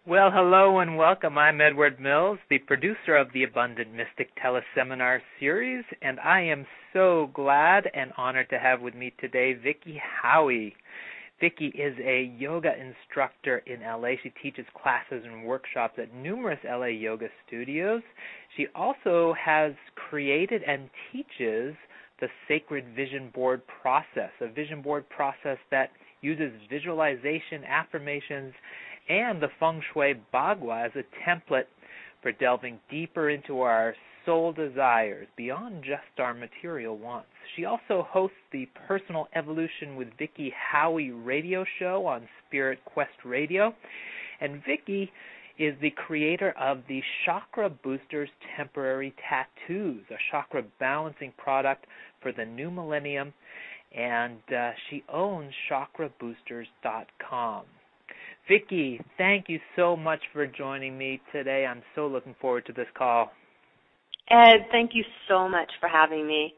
Well, hello and welcome. I'm Edward Mills, the producer of the Abundant Mystic Teleseminar Series, and I am so glad and honored to have with me today Vicki Howie. Vicki is a yoga instructor in LA. She teaches classes and workshops at numerous LA yoga studios. She also has created and teaches the Sacred Vision Board process, a vision board process that uses visualization, affirmations, and the Feng Shui Bagua as a template for delving deeper into our soul desires beyond just our material wants. She also hosts the Personal Evolution with Vicki Howie radio show on Spirit Quest Radio. And Vicki is the creator of the Chakra Boosters Temporary Tattoos, a chakra balancing product for the new millennium, and she owns chakraboosters.com. Vicki, thank you so much for joining me today. I'm so looking forward to this call. Ed, thank you so much for having me.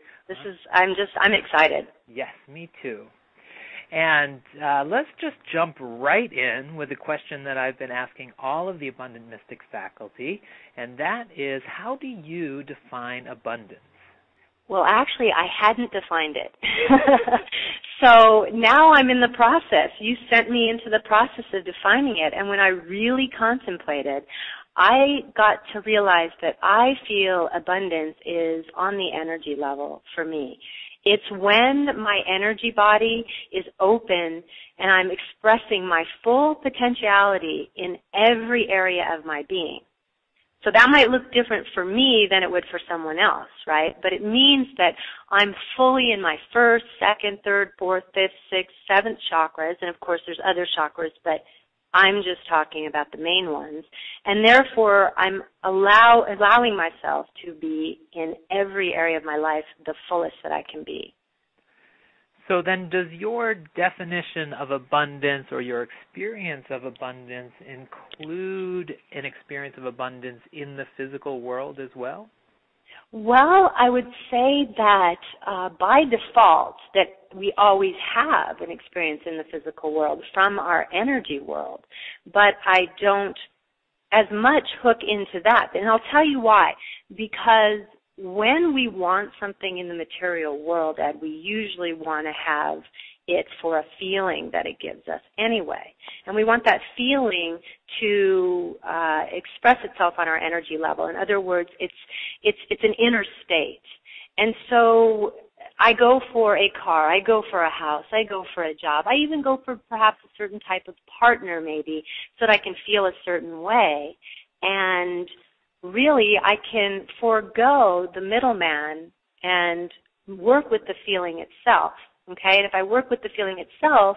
I'm excited. Yes, me too. And let's just jump right in with a question that I've been asking all of the Abundant Mystic faculty, and that is, how do you define abundance? Well, actually, I hadn't defined it. So now I'm in the process. You sent me into the process of defining it, and when I really contemplated, I got to realize that I feel abundance is on the energy level for me. It's when my energy body is open and I'm expressing my full potentiality in every area of my being. So that might look different for me than it would for someone else, right? But it means that I'm fully in my first, second, third, fourth, fifth, sixth, seventh chakras, and of course there's other chakras, but I'm just talking about the main ones. And therefore, I'm allowing myself to be in every area of my life the fullest that I can be. So then does your definition of abundance or your experience of abundance include an experience of abundance in the physical world as well? Well, I would say that by default that we always have an experience in the physical world from our energy world, but I don't as much hook into that. And I'll tell you why. Because when we want something in the material world, Ed, we usually want to have it for a feeling that it gives us anyway. And we want that feeling to express itself on our energy level. In other words, it's an inner state. And so I go for a car, I go for a house, I go for a job, I even go for perhaps a certain type of partner maybe so that I can feel a certain way. And really, I can forego the middleman and work with the feeling itself, okay? And if I work with the feeling itself,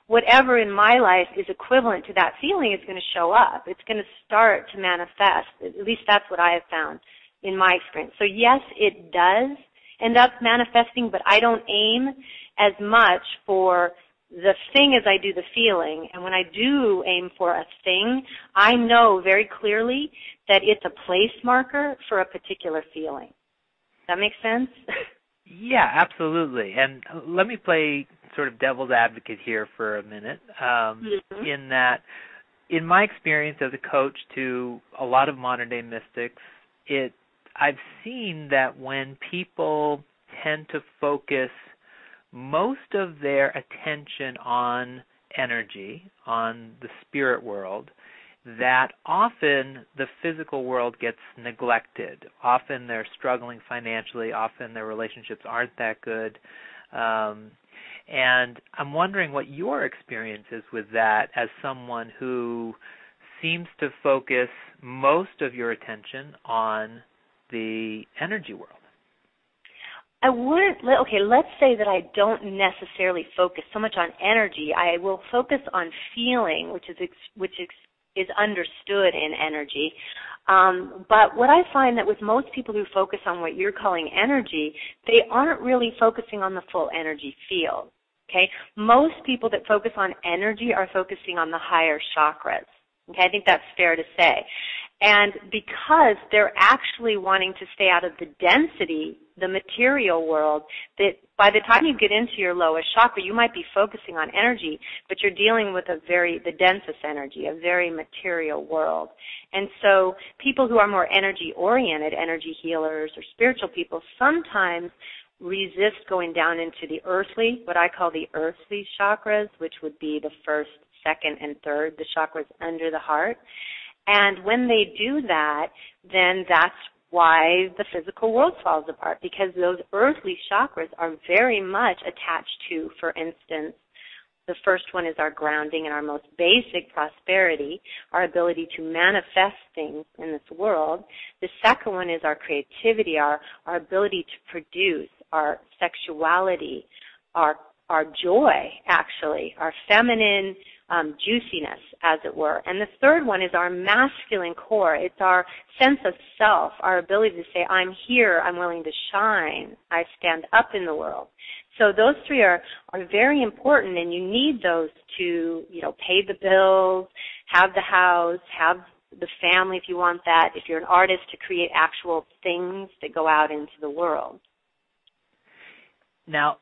whatever in my life is equivalent to that feeling is going to show up. It's going to start to manifest. At least that's what I have found in my experience. So yes, it does end up manifesting, but I don't aim as much for the thing as I do the feeling. And when I do aim for a thing, I know very clearly that it's a place marker for a particular feeling. Does that make sense? Yeah, absolutely. And let me play sort of devil's advocate here for a minute, in that, in my experience as a coach to a lot of modern-day mystics, I've seen that when people tend to focus most of their attention on energy, on the spirit world, that often the physical world gets neglected. Often they're struggling financially. Often their relationships aren't that good. And I'm wondering what your experience is with that as someone who seems to focus most of your attention on the energy world. Let's say that I don't necessarily focus so much on energy. I will focus on feeling, which is understood in energy. But what I find that with most people who focus on what you're calling energy, they aren't really focusing on the full energy field. Okay? Most people that focus on energy are focusing on the higher chakras. Okay? I think that's fair to say. And because they're actually wanting to stay out of the density, the material world, that by the time you get into your lowest chakra, you might be focusing on energy, but you're dealing with the densest energy, a very material world. And so people who are more energy-oriented, energy healers or spiritual people, sometimes resist going down into the earthly, what I call the earthly chakras, which would be the first, second, and third, the chakras under the heart. And when they do that, then that's why the physical world falls apart, because those earthly chakras are very much attached to, for instance, the first one is our grounding and our most basic prosperity, our ability to manifest things in this world. The second one is our creativity, our ability to produce, our sexuality, our joy, actually, our feminine juiciness, as it were. And the third one is our masculine core. It's our sense of self, our ability to say, I'm here, I'm willing to shine, I stand up in the world. So those three are very important, and you need those to, pay the bills, have the house, have the family if you want that, if you're an artist, to create actual things that go out into the world. Now,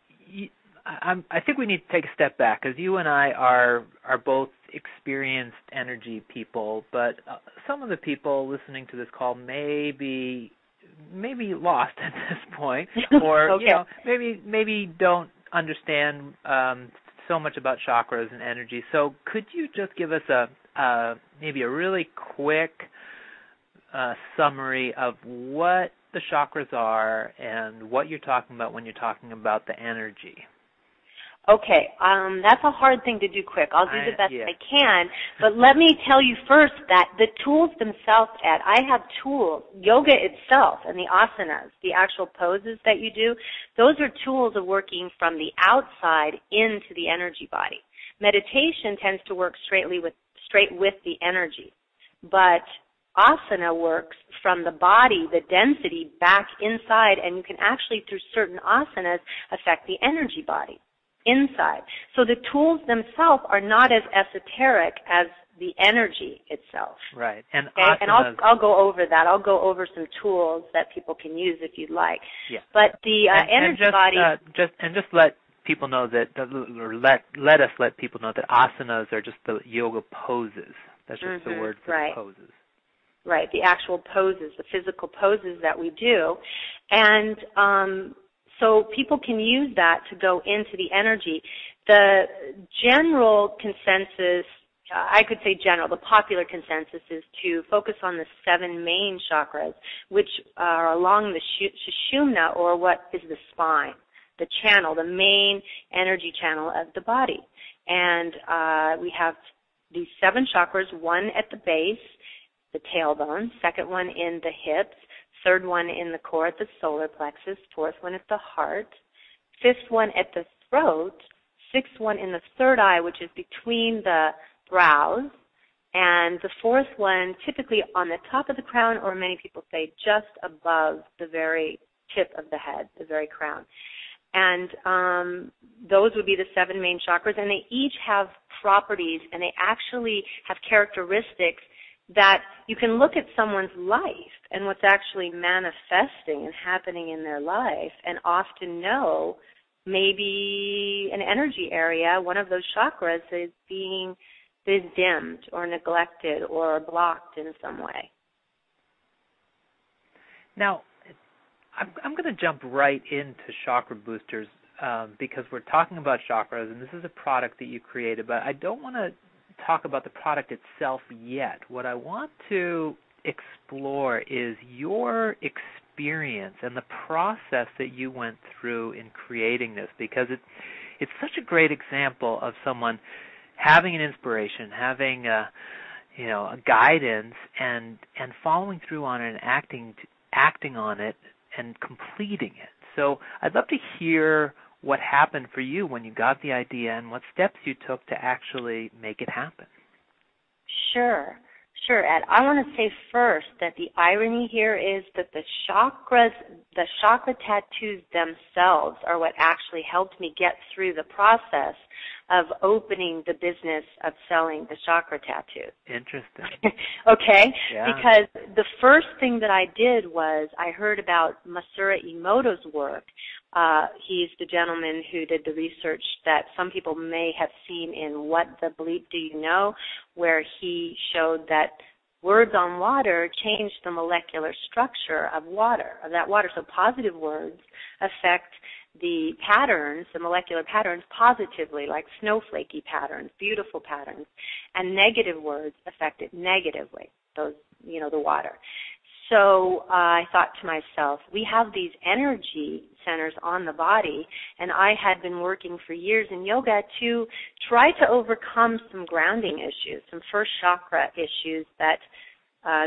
I think we need to take a step back, because you and I are both experienced energy people, but some of the people listening to this call may be lost at this point, or okay. maybe don't understand so much about chakras and energy. So could you just give us maybe a really quick summary of what the chakras are and what you're talking about when you're talking about the energy? Okay, that's a hard thing to do quick. I'll do the best I can, but let me tell you first that the tools themselves, Ed, I have tools. Yoga itself and the asanas, the actual poses that you do, those are tools of working from the outside into the energy body. Meditation tends to work straight with the energy, but asana works from the body, the density, back inside, and you can actually, through certain asanas, affect the energy body inside. So the tools themselves are not as esoteric as the energy itself. Right. And okay? And I'll go over that. I'll go over some tools that people can use if you'd like. Yeah. But the energy body. Just let people know that, or let us let people know that asanas are just the yoga poses. That's just the word for the poses. Right. The actual poses, the physical poses that we do, and so people can use that to go into the energy. The general consensus, I could say general, the popular consensus is to focus on the 7 main chakras, which are along the sushumna, or what is the spine, the channel, the main energy channel of the body. And we have these 7 chakras, one at the base, the tailbone, second one in the hips, third one in the core at the solar plexus, fourth one at the heart, fifth one at the throat, sixth one in the third eye, which is between the brows, and the fourth one typically on the top of the crown, or many people say just above the very tip of the head, the very crown. And those would be the 7 main chakras, and they each have properties, and they actually have characteristics that you can look at someone's life and what's actually manifesting and happening in their life, and often know maybe an energy area, one of those chakras, is dimmed or neglected or blocked in some way. Now, I'm going to jump right into chakra boosters because we're talking about chakras, and this is a product that you created, but I don't want to talk about the product itself yet. What I want to explore is your experience and the process that you went through in creating this, because it's such a great example of someone having an inspiration, having a guidance, and following through on it and acting on it and completing it. So I'd love to hear what happened for you when you got the idea and what steps you took to actually make it happen. Sure, Ed. I want to say first that the irony here is that the chakra tattoos themselves are what actually helped me get through the process of opening the business of selling the chakra tattoo. Interesting. Okay? Yeah. Because the first thing that I did was I heard about Masaru Emoto's work. He's the gentleman who did the research that some people may have seen in What the Bleep Do You Know, where he showed that words on water change the molecular structure of that water. So positive words affect the patterns, the molecular patterns, positively, like snowflakey patterns, beautiful patterns, and negative words affect it negatively, those, the water. So I thought to myself, we have these energy centers on the body, and I had been working for years in yoga to try to overcome some grounding issues, some first chakra issues that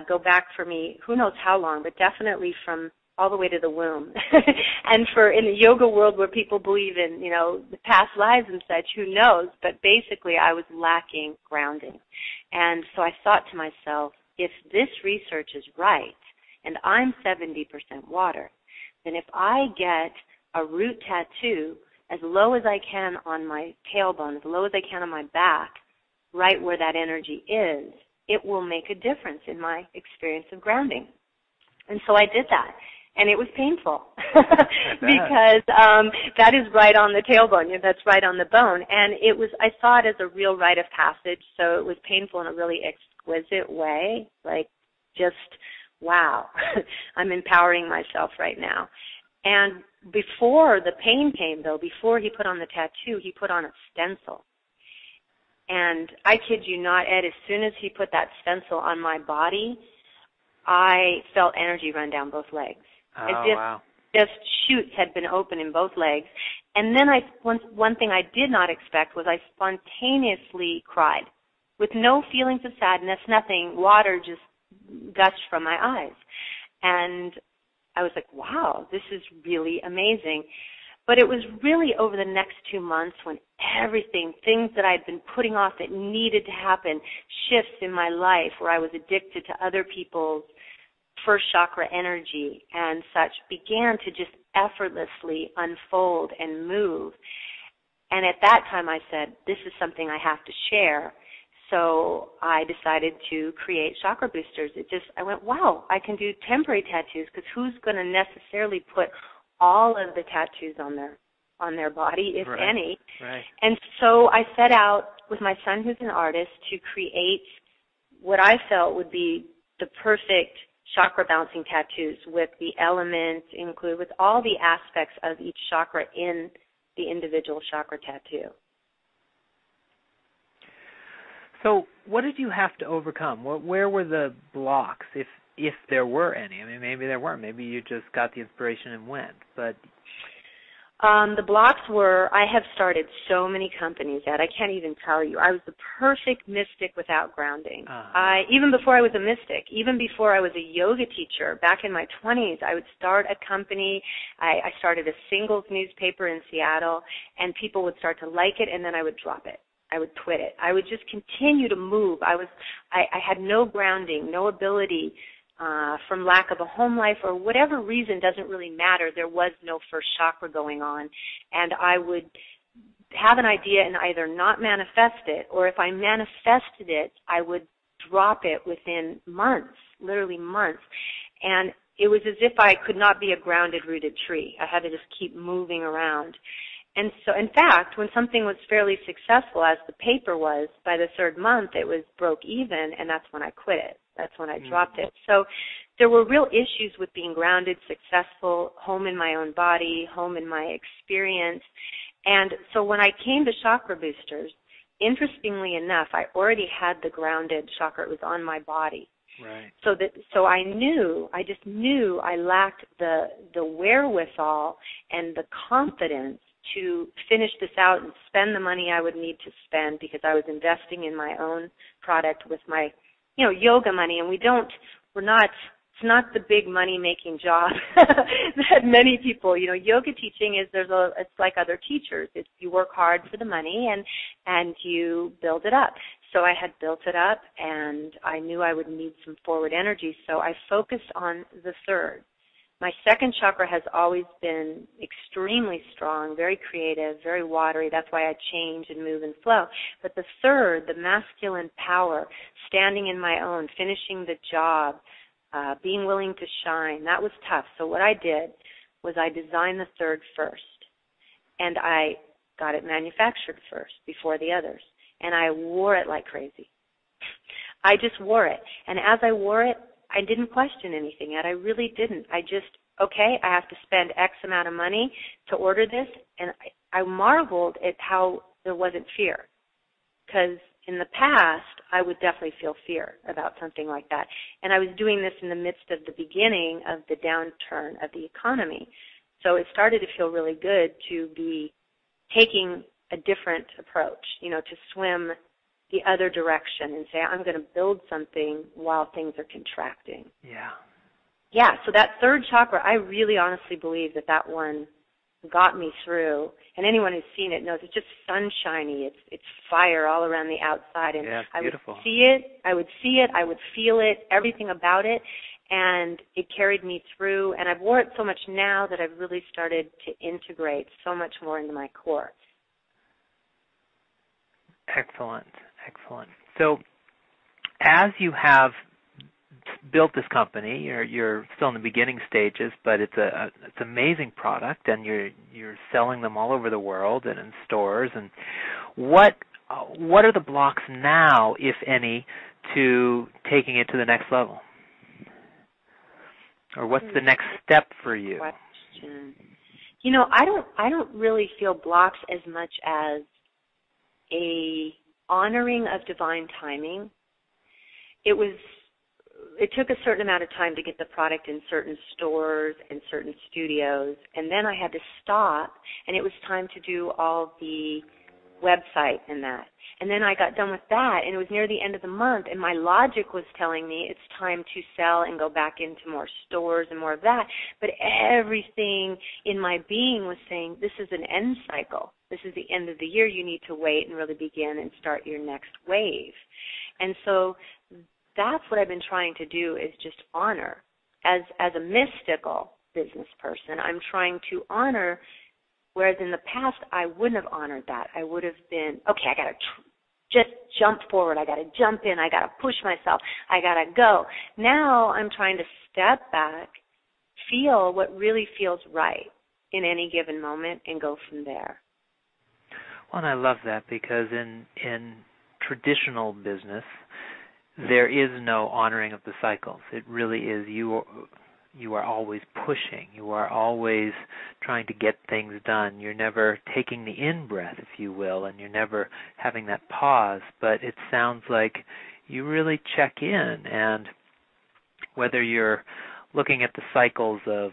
go back for me, who knows how long, but definitely from all the way to the womb. And in the yoga world where people believe in, the past lives and such, who knows, but basically I was lacking grounding. And so I thought to myself, if this research is right, and I'm 70% water, then if I get a root tattoo as low as I can on my tailbone, as low as I can on my back, right where that energy is, it will make a difference in my experience of grounding. And so I did that. And it was painful because that is right on the tailbone. That's right on the bone. And I saw it as a real rite of passage, so it was painful in a really exquisite way, like just, wow, I'm empowering myself right now. And before the pain came, though, before he put on the tattoo, he put on a stencil. And I kid you not, Ed, as soon as he put that stencil on my body, I felt energy run down both legs. As if wow. Just chutes had been open in both legs. And then one thing I did not expect was I spontaneously cried with no feelings of sadness, nothing. Water just gushed from my eyes. And I was like, wow, this is really amazing. But it was really over the next 2 months when things that I'd been putting off that needed to happen, shifts in my life where I was addicted to other people's first chakra energy and such, began to just effortlessly unfold and move. And at that time I said, this is something I have to share. So I decided to create chakra boosters. I went, wow, I can do temporary tattoos, because who's going to necessarily put all of the tattoos on their body, if right. any. Right. And so I set out with my son, who's an artist, to create what I felt would be the perfect chakra bouncing tattoos, with the elements included, with all the aspects of each chakra in the individual chakra tattoo. So what did you have to overcome? Where were the blocks, if there were any? I mean, maybe there weren't. Maybe you just got the inspiration and went. But the blocks were, I have started so many companies that I can't even tell you. I was the perfect mystic without grounding. Even before I was a mystic, even before I was a yoga teacher, back in my 20s, I would start a company. I started a singles newspaper in Seattle, and people would start to like it, and then I would drop it. I would quit it. I would just continue to move. I had no grounding, no ability, from lack of a home life or whatever reason, doesn't really matter. There was no first chakra going on. And I would have an idea and either not manifest it, or if I manifested it, I would drop it within months, literally months. And it was as if I could not be a grounded, rooted tree. I had to just keep moving around. And so, in fact, when something was fairly successful, as the paper was, by the third month it was broke even, and that's when I quit it. That's when I dropped it. So there were real issues with being grounded, successful, home in my own body, home in my experience. And so when I came to chakra boosters, interestingly enough, I already had the grounded chakra. It was on my body. Right. So I just knew I lacked the wherewithal and the confidence to finish this out and spend the money I would need to spend, because I was investing in my own product with my, yoga money. And it's not the big money-making job that many people, yoga teaching it's like other teachers. You work hard for the money and you build it up. So I had built it up, and I knew I would need some forward energy. So I focused on the third. My second chakra has always been extremely strong, very creative, very watery. That's why I change and move and flow. But the third, the masculine power, standing in my own, finishing the job, being willing to shine, that was tough. So what I did was I designed the third first, and I got it manufactured first before the others, and I wore it like crazy. I just wore it, and as I wore it, I didn't question anything yet. I really didn't. I just, okay, I have to spend X amount of money to order this, and I marveled at how there wasn't fear, because in the past, I would definitely feel fear about something like that. And I was doing this in the midst of the beginning of the downturn of the economy. So it started to feel really good to be taking a different approach, to swim the other direction and say, I'm going to build something while things are contracting. Yeah. Yeah, so that third chakra, I really honestly believe that one got me through, and anyone who's seen it knows it's just sunshiny. It's fire all around the outside, and yeah, it's I would beautiful. I would feel it, everything about it, and it carried me through, and I've wore it so much now that I've really started to integrate so much more into my core. Excellent. So as you have built this company, you're still in the beginning stages, but it's an amazing product, and you're selling them all over the world and in stores. And what are the blocks now, if any, to taking it to the next level? Or what's the next step for you? Question. I don't really feel blocks as much as a honoring of divine timing. It took a certain amount of time to get the product in certain stores and certain studios, and then I had to stop, and it was time to do all the website and that. And then I got done with that, and it was near the end of the month, and my logic was telling me it's time to sell and go back into more stores and more of that. But everything in my being was saying, this is an end cycle. This is the end of the year. You need to wait and really begin and start your next wave. And so that's what I've been trying to do, is just honor. As a mystical business person, I'm trying to honor, whereas in the past I wouldn't have honored that. I would have been, okay, I got to just jump forward. I got to jump in. I got to push myself. I got to go. Now I'm trying to step back, feel what really feels right in any given moment, and go from there. Well, and I love that, because in traditional business, there is no honoring of the cycles. It really is you are always pushing. You are always trying to get things done. You're never taking the in-breath, if you will, and you're never having that pause. But it sounds like you really check in, and whether you're looking at the cycles of,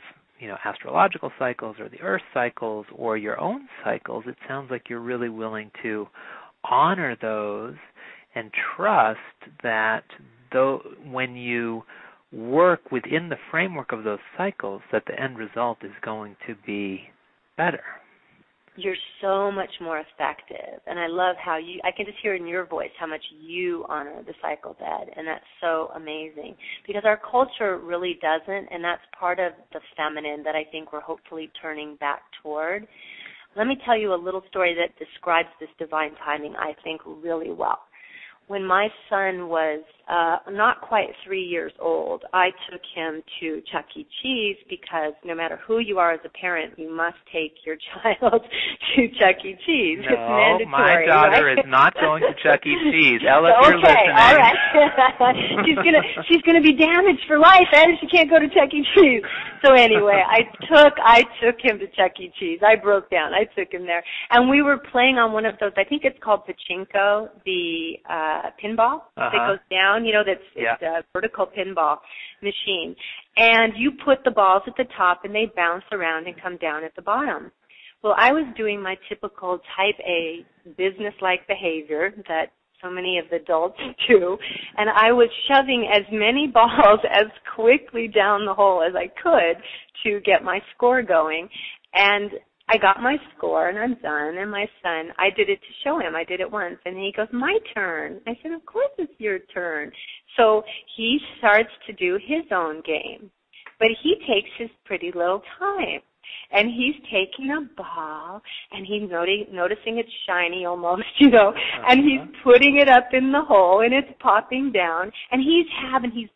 astrological cycles or the earth cycles or your own cycles, it sounds like you're really willing to honor those and trust that though when you work within the framework of those cycles, that the end result is going to be better. You're so much more effective, and I love how I can just hear in your voice how much you honor the cycle bed, and that's so amazing, because our culture really doesn't, and that's part of the feminine that I think we're hopefully turning back toward. Let me tell you a little story that describes this divine timing, I think, really well. When my son was not quite 3 years old, I took him to Chuck E. Cheese, because no matter who you are as a parent, you must take your child to Chuck E. Cheese. No, it's mandatory, my daughter right? is not going to Chuck E. Cheese. Ella, if you're listening. All right. she's gonna be damaged for life, and she can't go to Chuck E. Cheese. So anyway, I took him to Chuck E. Cheese. I broke down. I took him there, and we were playing on one of those. I think it's called pachinko, the pinball that goes down. It's a vertical pinball machine, and you put the balls at the top, and they bounce around and come down at the bottom. Well, I was doing my typical type A business-like behavior that so many of the adults do, and I was shoving as many balls as quickly down the hole as I could to get my score going, and I got my score, and I'm done, and my son, I did it to show him. I did it once, and he goes, my turn. I said, of course it's your turn. So he starts to do his own game. But he takes his pretty little time. And he's taking a ball, and he's noticing it's shiny almost, and he's putting it up in the hole, and it's popping down, and he's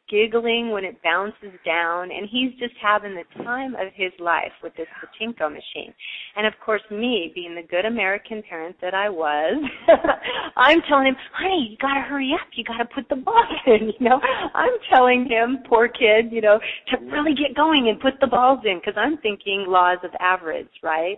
giggling when it bounces down, and he's just having the time of his life with this pachinko machine. And, of course, me, being the good American parent that I was, I'm telling him, honey, you got to hurry up. You got to put the balls in, I'm telling him, poor kid, to really get going and put the balls in, because I'm thinking laws of average, right?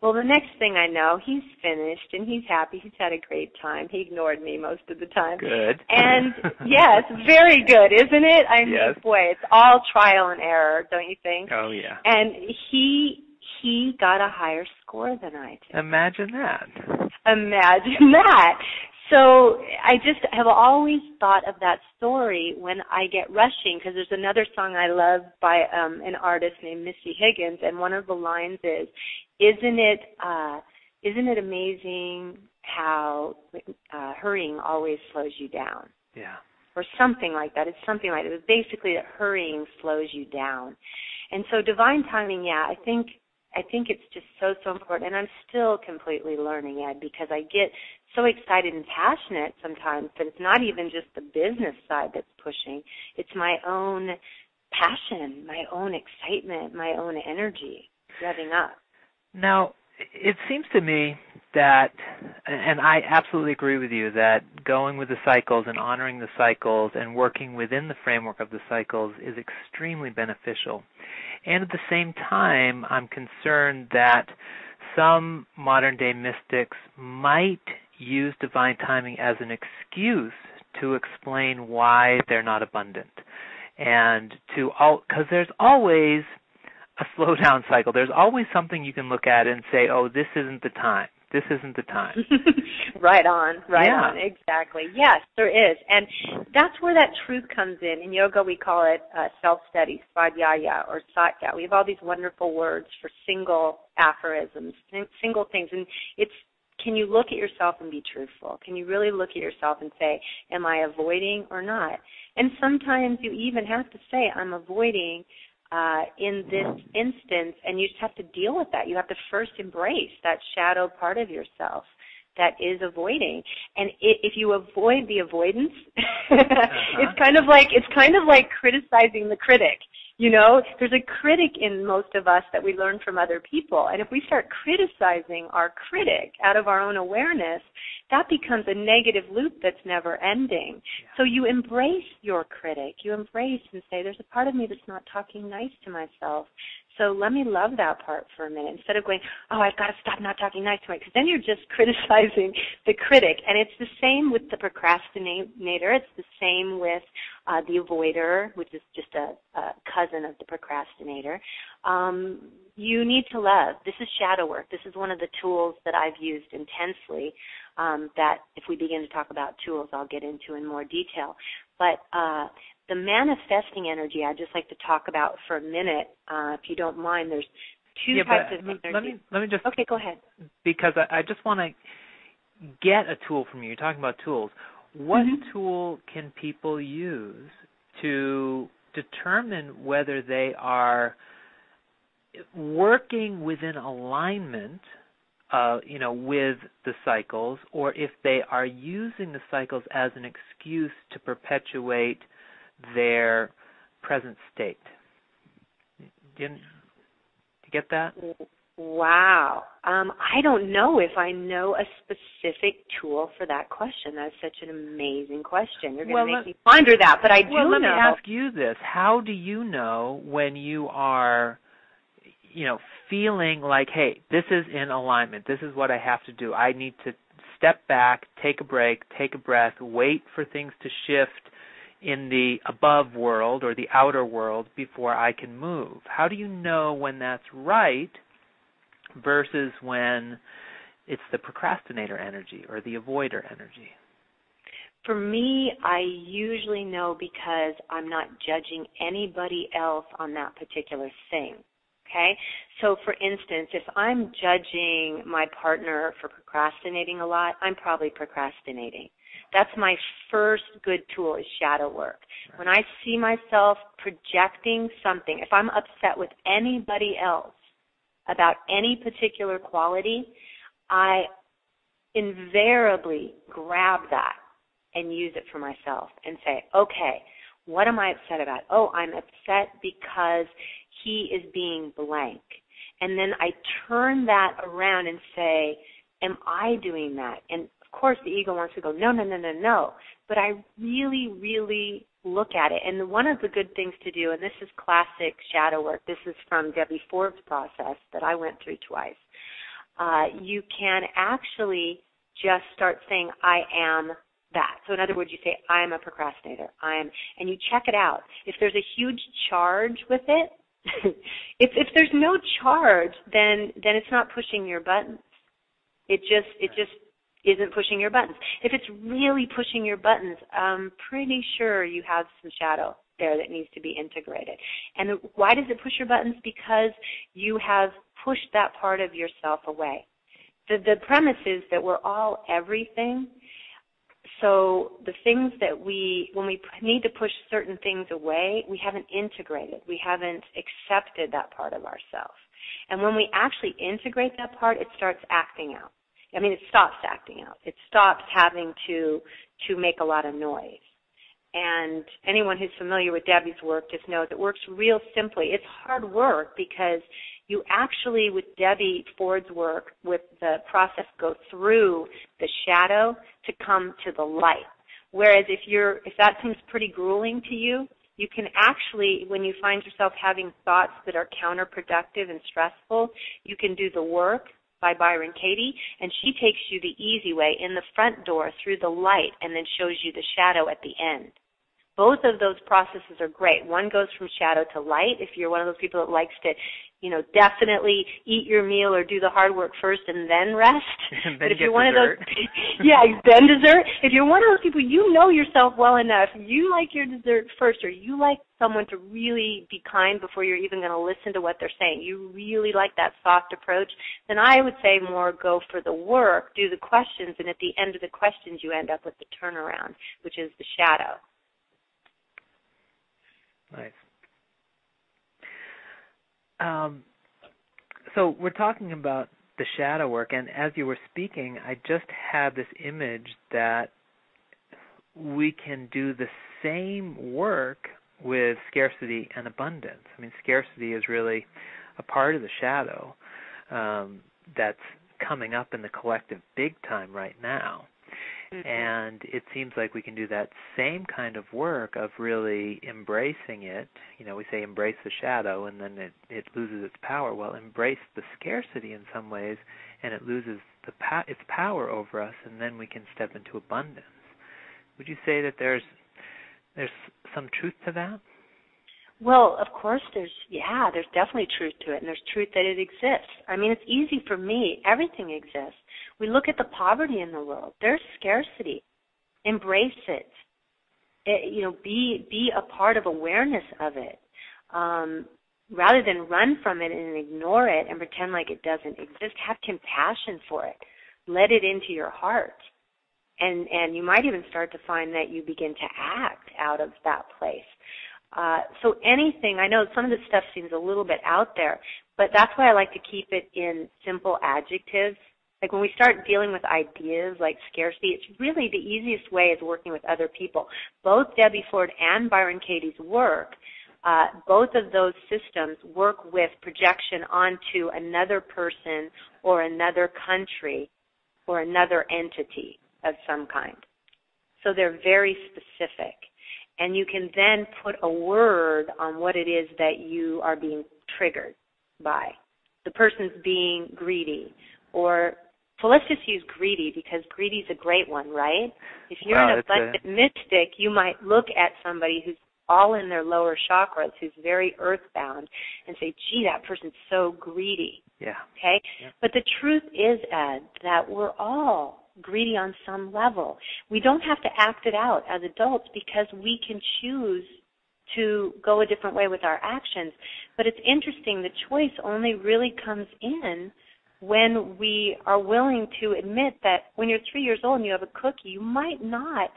Well, the next thing I know, he's finished and he's happy. He's had a great time. He ignored me most of the time. Good. And yes, very good, isn't it? I mean, yes. Boy, it's all trial and error, don't you think? Oh, yeah. And he got a higher score than I did. Imagine that. Imagine that. So I just have always thought of that story when I get rushing, because there's another song I love by an artist named Missy Higgins, and one of the lines is, isn't it amazing how hurrying always slows you down? Yeah. Or something like that. It's something like that. It's basically that hurrying slows you down. And so divine timing, I think it's just so important, and I'm still completely learning, Ed, because I get so excited and passionate sometimes that it's not even just the business side that's pushing. It's my own passion, my own excitement, my own energy revving up. Now, it seems to me that, and I absolutely agree with you, that going with the cycles and honoring the cycles and working within the framework of the cycles is extremely beneficial. And at the same time, I'm concerned that some modern-day mystics might use divine timing as an excuse to explain why they're not abundant. And because there's always a slowdown cycle. There's always something you can look at and say, oh, this isn't the time. This isn't the time. Right on, exactly. Yes, there is. And that's where that truth comes in. In yoga, we call it self-study, svadhyaya, or satya. We have all these wonderful words for single aphorisms, single things. And it's, can you look at yourself and be truthful? Can you really look at yourself and say, am I avoiding or not? And sometimes you even have to say, I'm avoiding in this instance, and you just have to deal with that. You have to first embrace that shadow part of yourself that is avoiding. And if you avoid the avoidance, it's kind of like criticizing the critic. There's a critic in most of us that we learn from other people. And if we start criticizing our critic out of our own awareness, that becomes a negative loop that's never ending. Yeah. So you embrace your critic. You embrace and say, there's a part of me that's not talking nice to myself. So let me love that part for a minute instead of going, oh, I've got to stop not talking nice to myself, because then you're just criticizing the critic. And it's the same with the procrastinator. It's the same with the avoider, which is just a cousin of the procrastinator. You need to love. This is shadow work. This is one of the tools that I've used intensely that if we begin to talk about tools, I'll get into in more detail. But the manifesting energy, I'd just like to talk about for a minute, if you don't mind. There's two types of energy. Let me just... Okay, go ahead. Because I just want to get a tool from you. You're talking about tools. What tool can people use to determine whether they are working within alignment with the cycles, or if they are using the cycles as an excuse to perpetuate their present state? Do you get that? Wow. I don't know if I know a specific tool for that question. That's such an amazing question. You're going to make me ponder that, but I do know. Well, let me ask you this. How do you know when you are feeling like, hey, this is in alignment, this is what I have to do, I need to step back, take a break, take a breath, wait for things to shift in the above world or the outer world before I can move? How do you know when that's right versus when it's the procrastinator energy or the avoider energy? For me, I usually know because I'm not judging anybody else on that particular thing. Okay? So, for instance, if I'm judging my partner for procrastinating a lot, I'm probably procrastinating. That's my first good tool is shadow work. Right. When I see myself projecting something, if I'm upset with anybody else about any particular quality, I invariably grab that and use it for myself and say, okay, what am I upset about? Oh, I'm upset because he is being blank. And then I turn that around and say, am I doing that? And of course the ego wants to go, no. But I really, really look at it. And one of the good things to do, and this is classic shadow work, this is from Debbie Ford's process that I went through twice. You can actually just start saying, I am that. So in other words, you say, I am a procrastinator. And you check it out. If there's a huge charge with it, if there's no charge, then it's not pushing your buttons. It just isn't pushing your buttons. If it's really pushing your buttons, I'm pretty sure you have some shadow there that needs to be integrated. And why does it push your buttons? Because you have pushed that part of yourself away. The premise is that we're all everything. So the things that when we need to push certain things away, we haven't integrated. We haven't accepted that part of ourselves. And when we actually integrate that part, it starts acting out. I mean, it stops acting out. It stops having to make a lot of noise. And anyone who's familiar with Debbie's work just knows it works real simply. It's hard work because you actually, with Debbie Ford's work, with the process, go through the shadow to come to the light. Whereas if that seems pretty grueling to you, you can actually, when you find yourself having thoughts that are counterproductive and stressful, you can do the work by Byron Katie, and she takes you the easy way in the front door through the light and then shows you the shadow at the end. Both of those processes are great. One goes from shadow to light. If you're one of those people that likes to, definitely eat your meal or do the hard work first and then rest. And then but if get you're one dessert. of those, then dessert. If you're one of those people, you know yourself well enough. You like your dessert first, or you like someone to really be kind before you're even going to listen to what they're saying. You really like that soft approach. Then I would say more go for the work, do the questions, and at the end of the questions you end up with the turnaround, which is the shadow. Nice. So we're talking about the shadow work, and as you were speaking, I just had this image that we can do the same work with scarcity and abundance. I mean, scarcity is really a part of the shadow that's coming up in the collective big time right now. And it seems like we can do that same kind of work of really embracing it. We say embrace the shadow, and then it loses its power. Well, embrace the scarcity in some ways, and it loses its power over us, and then we can step into abundance. Would you say that there's some truth to that? Well, of course there's definitely truth to it, and there's truth that it exists. I mean, it's easy for me. Everything exists. We look at the poverty in the world. There's scarcity. Embrace it. Be a part of awareness of it. Rather than run from it and ignore it and pretend like it doesn't exist, have compassion for it. Let it into your heart. And you might even start to find that you begin to act out of that place. So anything, I know some of this stuff seems a little bit out there, but that's why I like to keep it in simple adjectives. Like when we start dealing with ideas like scarcity, it's really the easiest way is working with other people. Both Debbie Ford and Byron Katie's work, both of those systems work with projection onto another person or another country or another entity of some kind. So they're very specific. And you can then put a word on what it is that you are being triggered by. The person's being greedy. So let's just use greedy, because greedy is a great one, right? If you're an abundant mystic, you might look at somebody who's all in their lower chakras, who's very earthbound, and say, gee, that person's so greedy. Yeah. Okay? Yeah. But the truth is, Ed, that we're all greedy on some level. We don't have to act it out as adults because we can choose to go a different way with our actions. But it's interesting, the choice only really comes in when we are willing to admit that when you're 3 years old and you have a cookie, you might not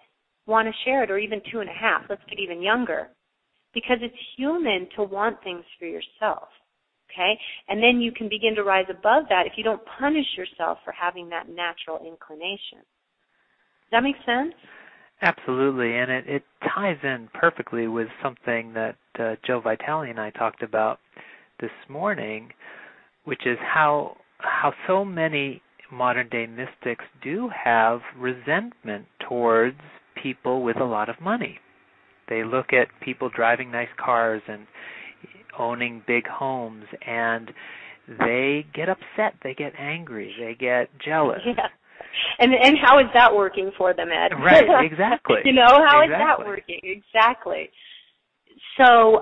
want to share it, or even 2.5. Let's get even younger. Because it's human to want things for yourself, okay? And then you can begin to rise above that if you don't punish yourself for having that natural inclination. Does that make sense? Absolutely, and it ties in perfectly with something that Joe Vitale and I talked about this morning, which is how so many modern-day mystics do have resentment towards people with a lot of money. They look at people driving nice cars and owning big homes, and they get upset, they get angry, they get jealous. Yeah. And how is that working for them, Ed? Right, exactly. How is that working? Exactly. So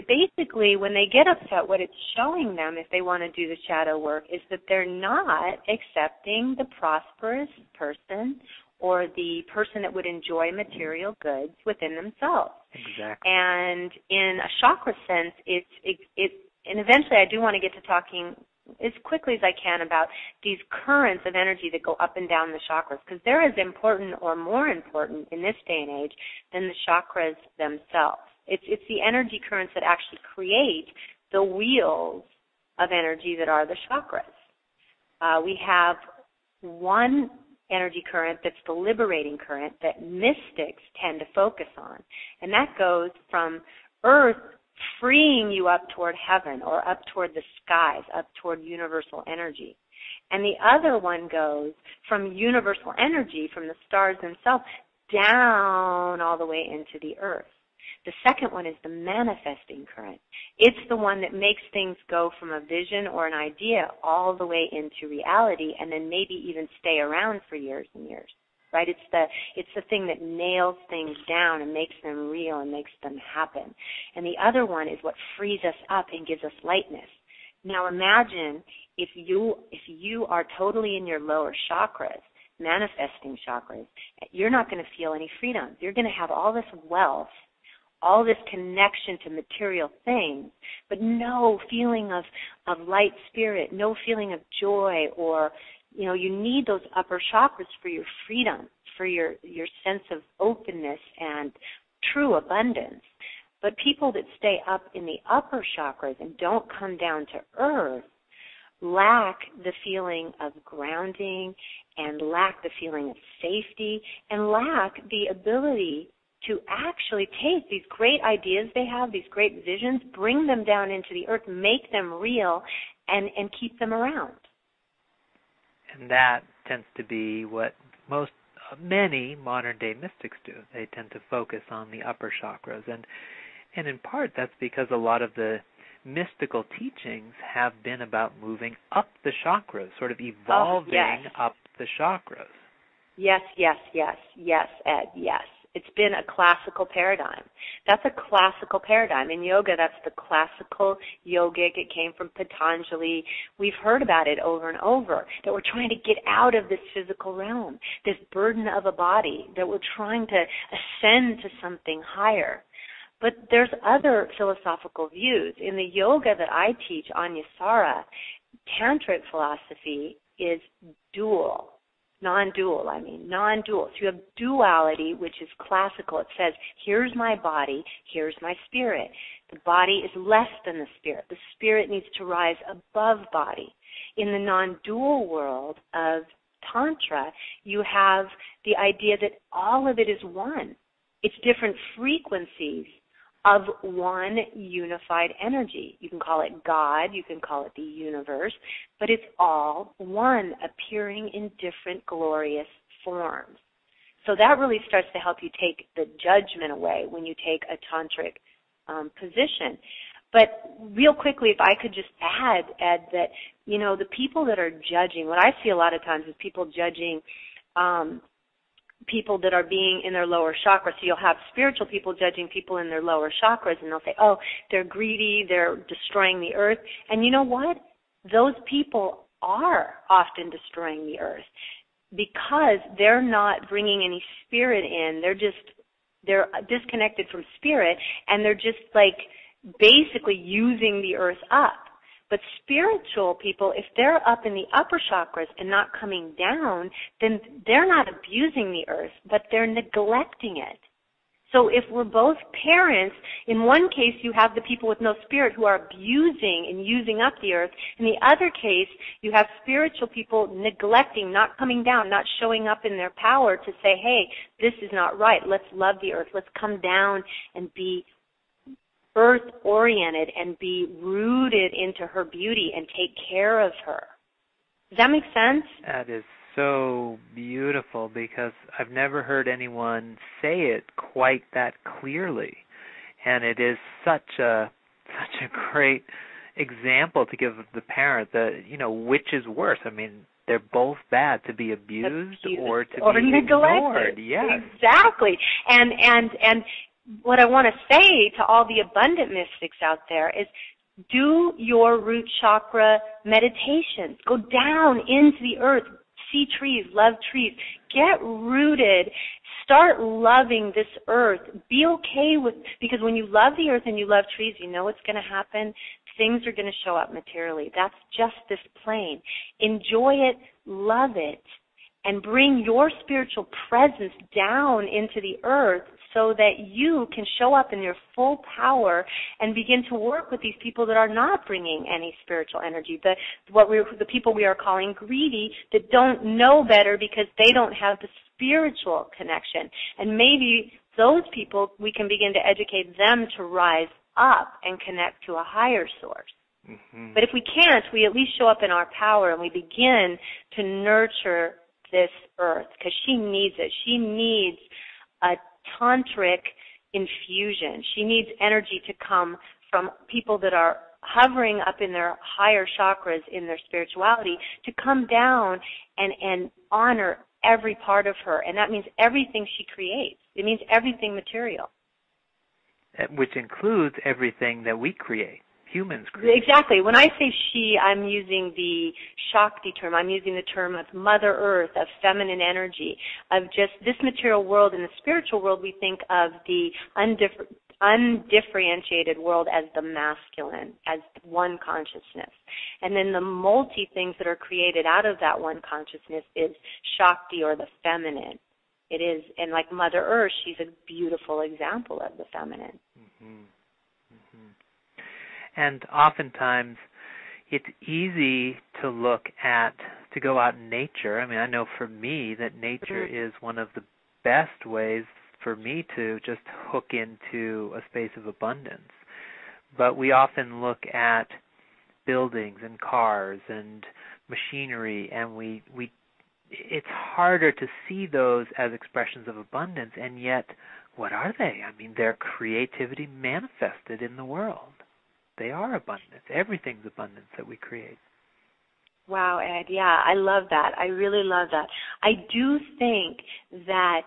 basically, when they get upset, what it's showing them, if they want to do the shadow work, is that they're not accepting the prosperous person or the person that would enjoy material goods within themselves. Exactly. And in a chakra sense, and eventually I do want to get to talking as quickly as I can about these currents of energy that go up and down the chakras, because they're as important or more important in this day and age than the chakras themselves. It's the energy currents that actually create the wheels of energy that are the chakras. We have one energy current that's the liberating current that mystics tend to focus on, and that goes from earth freeing you up toward heaven or up toward the skies, up toward universal energy. And the other one goes from universal energy, from the stars themselves, down all the way into the earth. The second one is the manifesting current. It's the one that makes things go from a vision or an idea all the way into reality, and then maybe even stay around for years and years. Right? It's the thing that nails things down and makes them real and makes them happen. And the other one is what frees us up and gives us lightness. Now imagine if you are totally in your lower chakras, manifesting chakras, you're not going to feel any freedom. You're going to have all this wealth, all this connection to material things, but no feeling of light spirit, no feeling of joy, or, you need those upper chakras for your freedom, for your sense of openness and true abundance. But people that stay up in the upper chakras and don't come down to earth lack the feeling of grounding and lack the feeling of safety and lack the ability to actually take these great ideas they have, these great visions, bring them down into the earth, make them real, and keep them around. And that tends to be what many modern-day mystics do. They tend to focus on the upper chakras. And in part, that's because a lot of the mystical teachings have been about moving up the chakras, sort of evolving up the chakras. Yes, Ed, yes. It's been a classical paradigm. That's a classical paradigm. In yoga, that's the classical yogic. It came from Patanjali. We've heard about it over and over, that we're trying to get out of this physical realm, this burden of a body, that we're trying to ascend to something higher. But there's other philosophical views. In the yoga that I teach, Anyasara, tantric philosophy is dual. Non-dual. So you have duality, which is classical. It says, here's my body, here's my spirit. The body is less than the spirit. The spirit needs to rise above body. In the non-dual world of Tantra, you have the idea that all of it is one. It's different frequencies of one unified energy. You can call it God, you can call it the universe, but it's all one, appearing in different glorious forms. So that really starts to help you take the judgment away when you take a tantric position. But real quickly, if I could just add, Ed, that, the people that are judging, what I see a lot of times is people judging people that are being in their lower chakras. So you'll have spiritual people judging people in their lower chakras, and they'll say, oh, they're greedy, they're destroying the earth. And you know what? Those people are often destroying the earth because they're not bringing any spirit in. they're disconnected from spirit, and they're just like basically using the earth up. But spiritual people, if they're up in the upper chakras and not coming down, then they're not abusing the earth, but they're neglecting it. So if we're both parents, in one case you have the people with no spirit who are abusing and using up the earth. In the other case, you have spiritual people neglecting, not coming down, not showing up in their power to say, hey, this is not right. Let's love the earth. Let's come down and be earth-oriented and be rooted into her beauty and take care of her. Does that make sense? That is so beautiful, because I've never heard anyone say it quite that clearly, and it is such a great example to give the parent that, which is worse. I mean, they're both bad, to be abused or to be ignored. Yes. Exactly. And what I want to say to all the abundant mystics out there is, do your root chakra meditations. Go down into the earth. See trees. Love trees. Get rooted. Start loving this earth. Be okay with, because when you love the earth and you love trees, you know what's going to happen. Things are going to show up materially. That's just this plane. Enjoy it. Love it. And bring your spiritual presence down into the earth so that you can show up in your full power and begin to work with these people that are not bringing any spiritual energy, the people we are calling greedy, that don't know better because they don't have the spiritual connection. And maybe those people, we can begin to educate them to rise up and connect to a higher source. Mm-hmm. But if we can't, we at least show up in our power and we begin to nurture this earth, because she needs it. She needs a tantric infusion. She needs energy to come from people that are hovering up in their higher chakras in their spirituality to come down and honor every part of her. And that means everything she creates. It means everything material. Which includes everything that we create. Humans create. Exactly. When I say she, I'm using the Shakti term. I'm using the term of Mother Earth, of feminine energy, of just this material world. In the spiritual world, we think of the undifferentiated world as the masculine, as one consciousness. And then the multi things that are created out of that one consciousness is Shakti, or the feminine. It is, and like Mother Earth, she's a beautiful example of the feminine. Mm-hmm. Mm-hmm. And oftentimes, it's easy to go out in nature. I mean, I know for me that nature is one of the best ways for me to just hook into a space of abundance. But we often look at buildings and cars and machinery, and it's harder to see those as expressions of abundance, and yet, what are they? I mean, they're creativity manifested in the world. They are abundance. Everything's abundance that we create. Wow, Ed. Yeah, I love that. I really love that. I do think that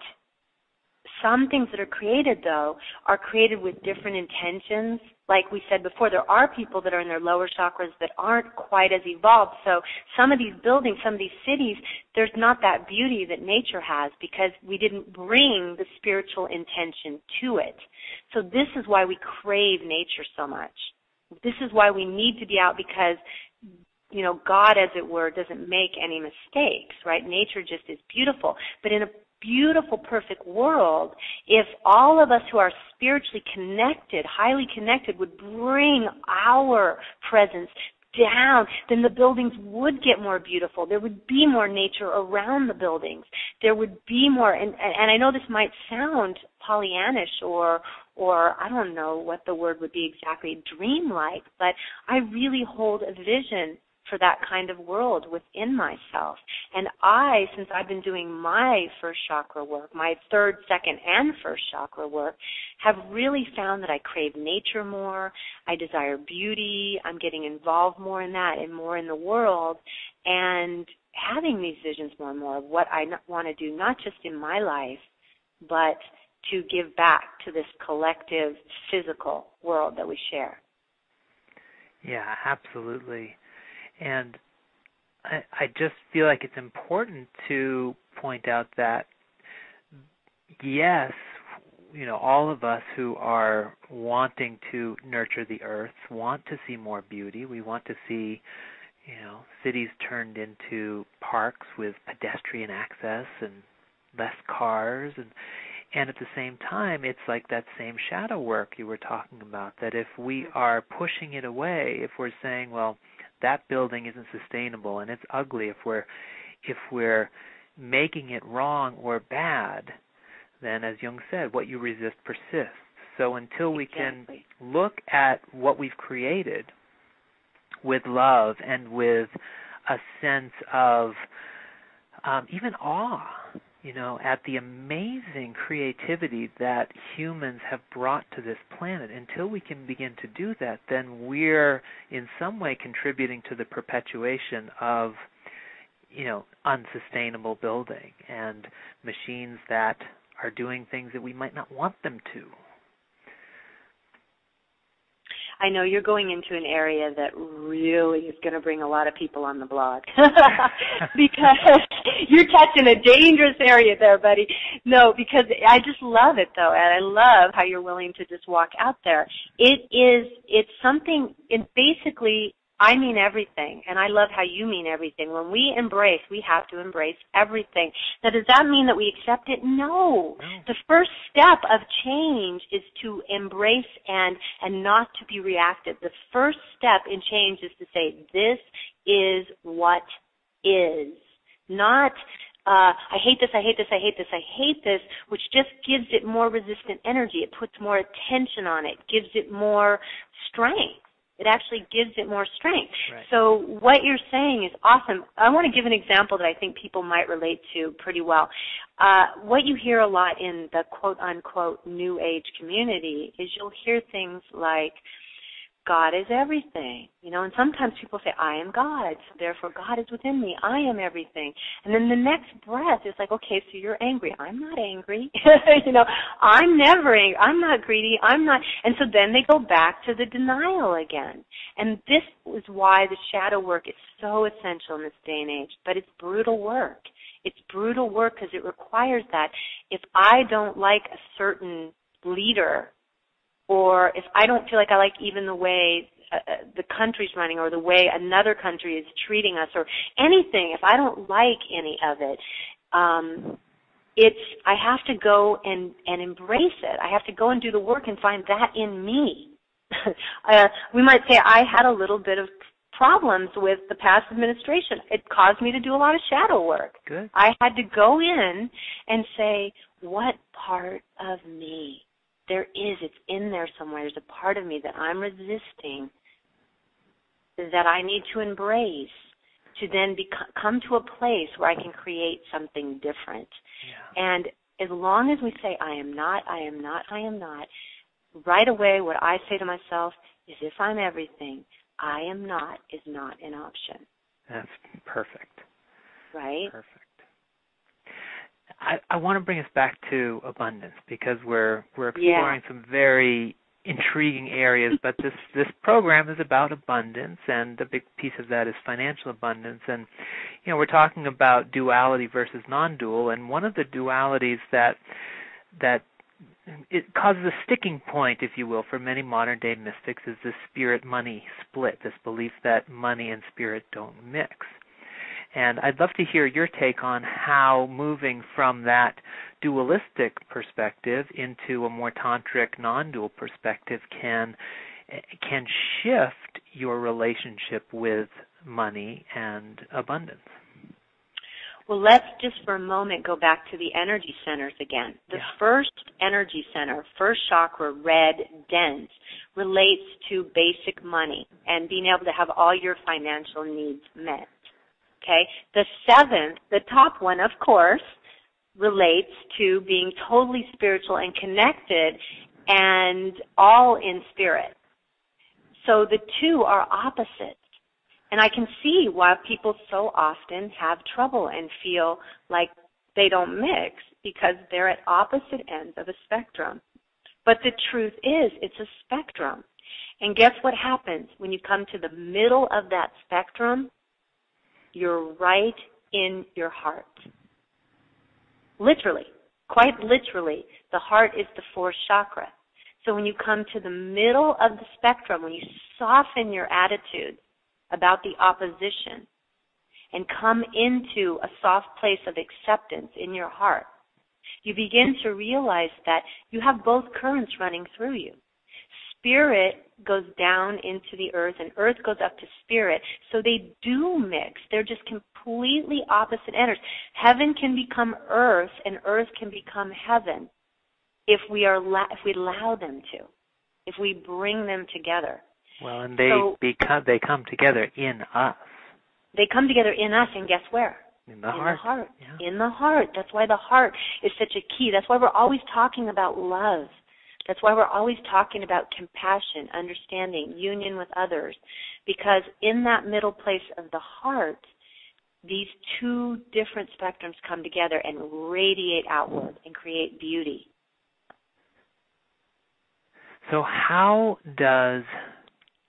some things that are created, though, are created with different intentions. Like we said before, there are people that are in their lower chakras that aren't quite as evolved. So some of these buildings, some of these cities, there's not that beauty that nature has because we didn't bring the spiritual intention to it. So this is why we crave nature so much. This is why we need to be out, because, God, as it were, doesn't make any mistakes, right? Nature just is beautiful. But in a beautiful, perfect world, if all of us who are spiritually connected, highly connected, would bring our presence down, then the buildings would get more beautiful. There would be more nature around the buildings. There would be more, and I know this might sound Pollyannish or I don't know what the word would be exactly, dreamlike, but I really hold a vision for that kind of world within myself. And since I've been doing my first chakra work, my third, second, and first chakra work, have really found that I crave nature more. I desire beauty. I'm getting involved more in that and more in the world, and having these visions more and more of what I want to do, not just in my life, but to give back to this collective physical world that we share. Yeah, absolutely. And I just feel like it's important to point out that, yes, all of us who are wanting to nurture the earth want to see more beauty. We want to see, cities turned into parks with pedestrian access and less cars, and at the same time, it's like that same shadow work you were talking about, that if we are pushing it away, if we're saying, well, that building isn't sustainable and it's ugly, if we're making it wrong or bad, then as Jung said, what you resist persists. So until we can look at what we've created with love and with a sense of even awe, at the amazing creativity that humans have brought to this planet, until we can begin to do that, then we're in some way contributing to the perpetuation of, unsustainable building and machines that are doing things that we might not want them to. I know you're going into an area that really is going to bring a lot of people on the blog because you're touching a dangerous area there, buddy. No, because I just love it, though, and I love how you're willing to just walk out there. It's something, basically, I mean everything, and I love how you mean everything. When we embrace, we have to embrace everything. Now, does that mean that we accept it? No. The first step of change is to embrace and not to be reactive. The first step in change is to say, this is what is. Not, I hate this, I hate this, I hate this, I hate this, which just gives it more resistant energy. It puts more attention on it, gives it more strength. It actually gives it more strength. Right. So what you're saying is awesome. I want to give an example that I think people might relate to pretty well. What you hear a lot in the quote-unquote New Age community is you'll hear things like, God is everything, and sometimes people say, I am God, so therefore God is within me, I am everything. And then the next breath is like, okay, so you're angry. I'm not angry. I'm never angry. I'm not greedy. I'm not. And so then they go back to the denial again. And this is why the shadow work is so essential in this day and age, but it's brutal work. It's brutal work because it requires that. If I don't like a certain leader, or if I don't feel like I like even the way the country's running or the way another country is treating us or anything, if I don't like any of it, I have to go and embrace it. I have to go and do the work and find that in me. We might say I had a little bit of problems with the past administration. It caused me to do a lot of shadow work. Good. I had to go in and say, what part of me? It's in there somewhere. There's a part of me that I'm resisting, that I need to embrace, to then come to a place where I can create something different. Yeah. And as long as we say, I am not, I am not, I am not, right away what I say to myself is, if I'm everything, I am not is not an option. That's perfect. Right? Perfect. I want to bring us back to abundance because we're exploring some very intriguing areas, but this program is about abundance, and a big piece of that is financial abundance. And we're talking about duality versus non-dual, and one of the dualities that it causes a sticking point, if you will, for many modern-day mystics is this spirit-money split, this belief that money and spirit don't mix. And I'd love to hear your take on how moving from that dualistic perspective into a more tantric, non-dual perspective can shift your relationship with money and abundance. Well, let's just for a moment go back to the energy centers again. The first energy center, first chakra, red, dense, relates to basic money and being able to have all your financial needs met. Okay, the seventh, the top one, of course, relates to being totally spiritual and connected and all in spirit. So the two are opposites. And I can see why people so often have trouble and feel like they don't mix because they're at opposite ends of a spectrum. But the truth is, it's a spectrum. And guess what happens when you come to the middle of that spectrum? You're right in your heart. Literally, Quite literally, the heart is the fourth chakra. So when you come to the middle of the spectrum, when you soften your attitude about the opposition and come into a soft place of acceptance in your heart, you begin to realize that you have both currents running through you. Spirit goes down into the earth and earth goes up to spirit. So they do mix. They're just completely opposite energies. Heaven can become earth and earth can become heaven if we allow them to, if we bring them together. Well, and they come together in us. They come together in us, and guess where? In the heart. The heart. Yeah. In the heart. That's why the heart is such a key. That's why we're always talking about love. That's why we're always talking about compassion, understanding, union with others. Because in that middle place of the heart, these two different spectrums come together and radiate outward and create beauty. So how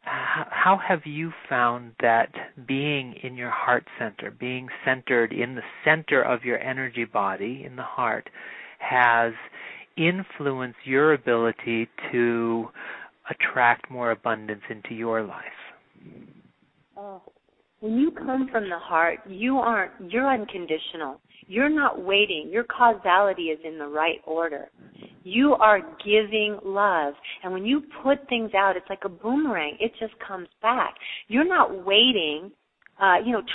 have you found that being in your heart center, being centered in the center of your energy body, in the heart, has influenced your ability to attract more abundance into your life? Oh, when you come from the heart, you're unconditional. You're not waiting. Your causality is in the right order. You are giving love. And when you put things out, it's like a boomerang. It just comes back. You're not waiting,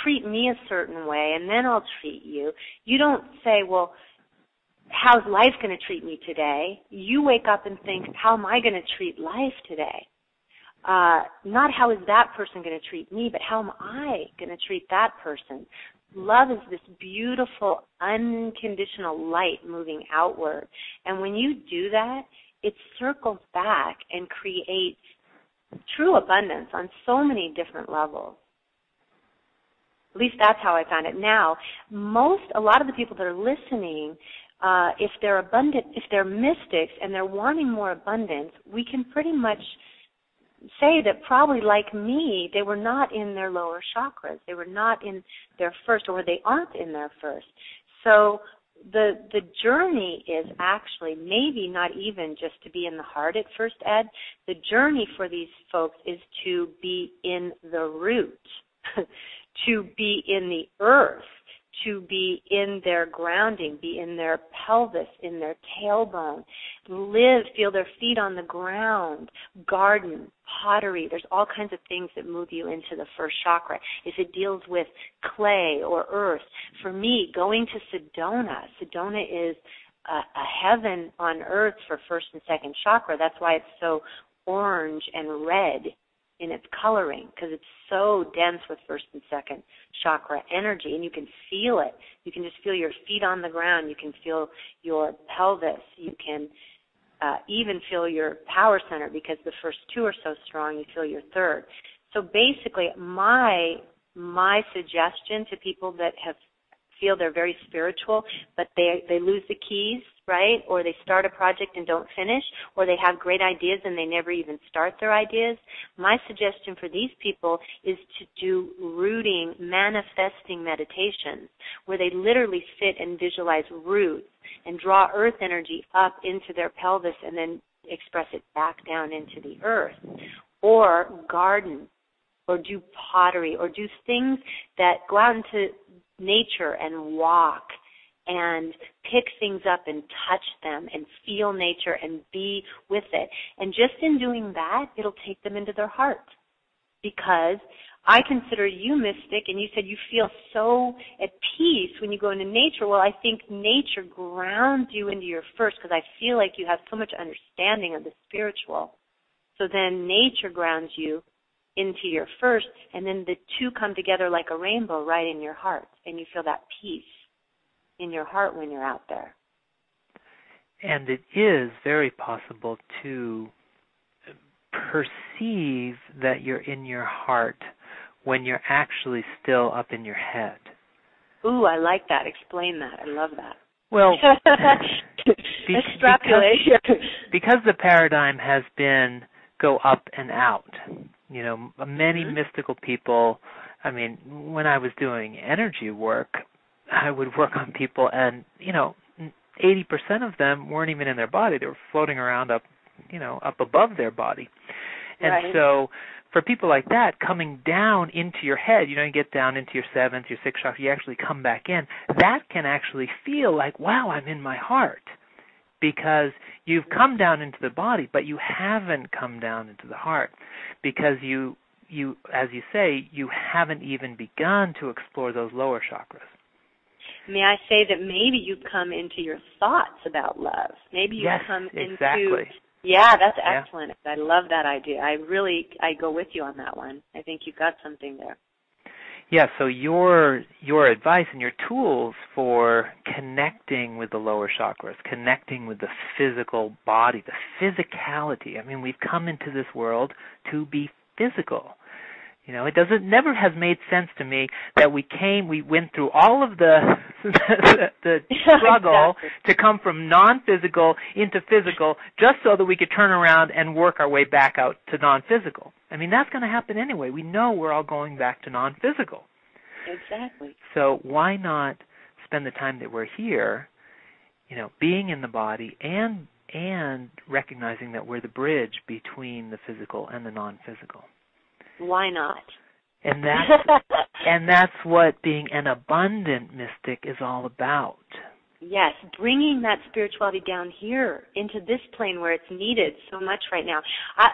treat me a certain way and then I'll treat you. You don't say, well, how's life going to treat me today? You wake up and think, how am I going to treat life today? Not how is that person going to treat me, but how am I going to treat that person? Love is this beautiful, unconditional light moving outward. And when you do that, it circles back and creates true abundance on so many different levels. At least that's how I found it. Now, a lot of the people that are listening, if they're mystics and they're wanting more abundance, we can pretty much say that probably like me, they were not in their lower chakras. They were not in their first, or they aren't in their first. So the journey is actually maybe not even just to be in the heart at first, Ed. The journey for these folks is to be in the root, to be in the earth, to be in their grounding, be in their pelvis, in their tailbone, feel their feet on the ground, garden, pottery. There's all kinds of things that move you into the first chakra. If it deals with clay or earth, for me, going to Sedona is a heaven on earth for first and second chakra. That's why it's so orange and red in its coloring, because it's so dense with first and second chakra energy, and you can feel it. You can just feel your feet on the ground. You can feel your pelvis. You can even feel your power center, because the first two are so strong, you feel your third. So basically, my suggestion to people that feel they're very spiritual, but they lose the keys, right? Or they start a project and don't finish, or they have great ideas and they never even start their ideas. My suggestion for these people is to do rooting, manifesting meditations, where they literally sit and visualize roots and draw earth energy up into their pelvis and then express it back down into the earth. Or garden, or do pottery, or do things that go out into nature and walk and pick things up and touch them and feel nature and be with it. And just in doing that, it'll take them into their heart. Because I consider you mystic, and you said you feel so at peace when you go into nature. Well, I think nature grounds you into your first, because I feel like you have so much understanding of the spiritual. So then nature grounds you into your first, and then the two come together like a rainbow right in your heart, and you feel that peace in your heart when you're out there. And it is very possible to perceive that you're in your heart when you're actually still up in your head. Ooh, I like that. Explain that. I love that. Well, extrapolation. Because the paradigm has been go up and out. You know, many mystical people, I mean, when I was doing energy work, I would work on people and, 80% of them weren't even in their body. They were floating around up above their body. And right. so for people like that, coming down into your head, you get down into your 7th, your 6th chakra, you actually come back in, that can actually feel like, wow, I'm in my heart, because you've come down into the body, but you haven't come down into the heart, because you, as you say, you haven't even begun to explore those lower chakras. May I say that maybe you come into your thoughts about love? Maybe you come into... Exactly. Yeah, that's excellent. Yeah. I love that idea. I go with you on that one. I think you've got something there. Yeah, so your advice and your tools for connecting with the lower chakras, connecting with the physical body, the physicality. I mean, we've come into this world to be physical. It never has made sense to me that we went through all of the struggle exactly. to come from non-physical into physical just so that we could turn around and work our way back out to non-physical. I mean, that's going to happen anyway. We know we're all going back to non-physical. Exactly. So why not spend the time that we're here, being in the body and recognizing that we're the bridge between the physical and the non-physical. Why not? And that's what being an abundant mystic is all about. Yes, bringing that spirituality down here into this plane where it's needed so much right now.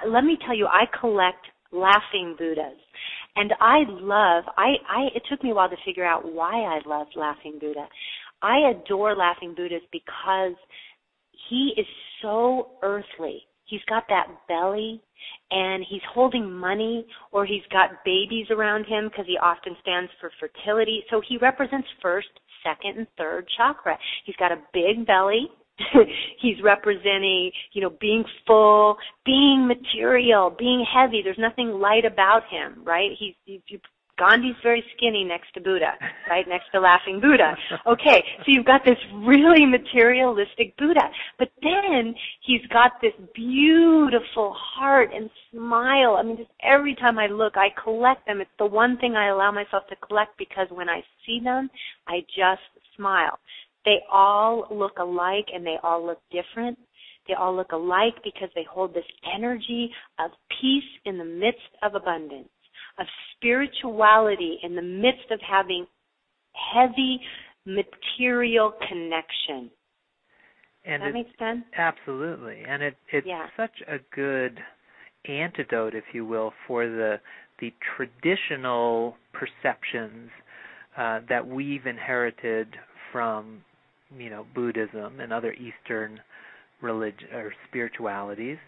Let me tell you, I collect laughing Buddhas. And it took me a while to figure out why I love laughing Buddha. I adore laughing Buddhas because he is so earthly. He's got that belly, and he's holding money, or he's got babies around him because he often stands for fertility. So he represents 1st, 2nd, and 3rd chakra. He's got a big belly. He's representing, being full, being material, being heavy. There's nothing light about him, right? Gandhi's very skinny next to Buddha, right, next to laughing Buddha. Okay, so you've got this really materialistic Buddha. But then he's got this beautiful heart and smile. I mean, just every time I look, I collect them. It's the one thing I allow myself to collect because when I see them, I just smile. They all look alike and they all look different. They all look alike because they hold this energy of peace in the midst of abundance, of spirituality in the midst of having heavy material connection. And does that make sense? Absolutely. And it's such a good antidote, if you will, for the traditional perceptions that we've inherited from, Buddhism and other Eastern religion or spiritualities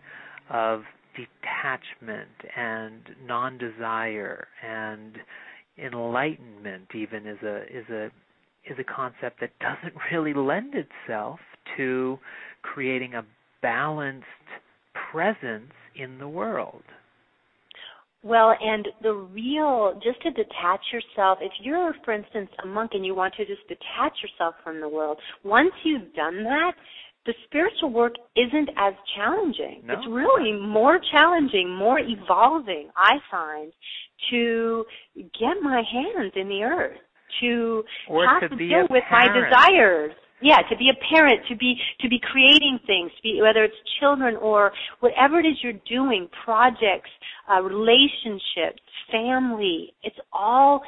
of detachment and non-desire, and enlightenment even is a concept that doesn't really lend itself to creating a balanced presence in the world. Well, and just to detach yourself, if you're, for instance, a monk and you want to just detach yourself from the world, once you've done that, the spiritual work isn't as challenging. No. It's really more challenging, more evolving, I find, to get my hands in the earth, to have to deal with my desires. Yeah, to be a parent, to be creating things, whether it's children or whatever it is you're doing, projects, relationships, family. It's all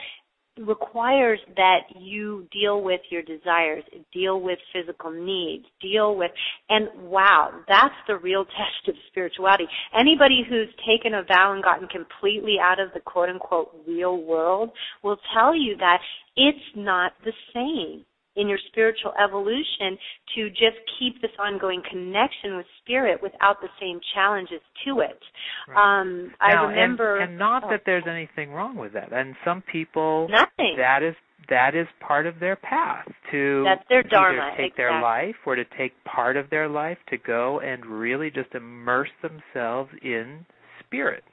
requires that you deal with your desires, deal with physical needs, and wow, that's the real test of spirituality. Anybody who's taken a vow and gotten completely out of the quote-unquote real world will tell you that it's not the same in your spiritual evolution to just keep this ongoing connection with spirit without the same challenges to it. Right. I remember... And not that there's anything wrong with that. And some people... Nothing. That is part of their path to That's their dharma, either take their life or to take part of their life to go and really just immerse themselves in spirit.